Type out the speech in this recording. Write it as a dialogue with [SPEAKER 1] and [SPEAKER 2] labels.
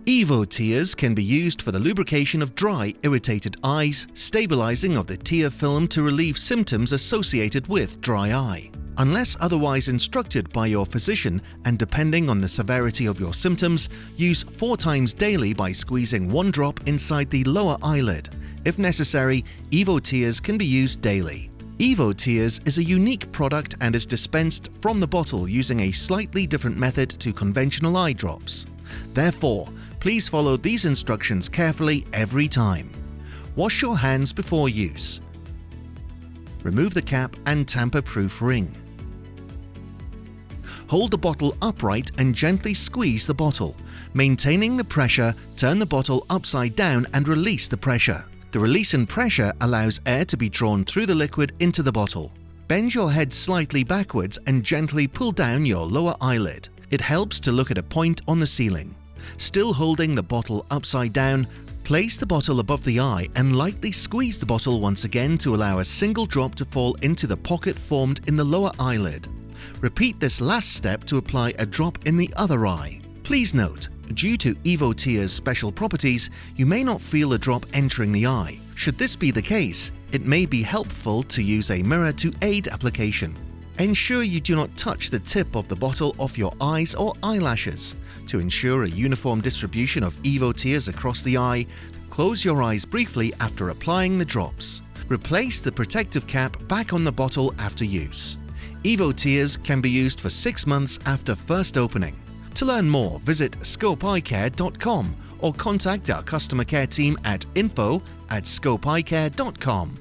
[SPEAKER 1] EvoTears can be used for the lubrication of dry, irritated eyes, stabilizing of the tear film to relieve symptoms associated with dry eye. Unless otherwise instructed by your physician and depending on the severity of your symptoms, use 4 times daily by squeezing 1 drop inside the lower eyelid. If necessary, EvoTears can be used daily. EvoTears is a unique product and is dispensed from the bottle using a slightly different method to conventional eye drops. Therefore, please follow these instructions carefully every time. Wash your hands before use. Remove the cap and tamper-proof ring. Hold the bottle upright and gently squeeze the bottle. Maintaining the pressure, turn the bottle upside down and release the pressure. The release in pressure allows air to be drawn through the liquid into the bottle. Bend your head slightly backwards and gently pull down your lower eyelid. It helps to look at a point on the ceiling. Still holding the bottle upside down, place the bottle above the eye and lightly squeeze the bottle once again to allow a single drop to fall into the pocket formed in the lower eyelid. Repeat this last step to apply a drop in the other eye. Please note, due to EvoTears' special properties, you may not feel a drop entering the eye. Should this be the case, it may be helpful to use a mirror to aid application. Ensure you do not touch the tip of the bottle off your eyes or eyelashes. To ensure a uniform distribution of EvoTears across the eye, close your eyes briefly after applying the drops. Replace the protective cap back on the bottle after use. EvoTears can be used for 6 months after first opening. To learn more, visit scopeeyecare.com or contact our customer care team at info@scopeeyecare.com.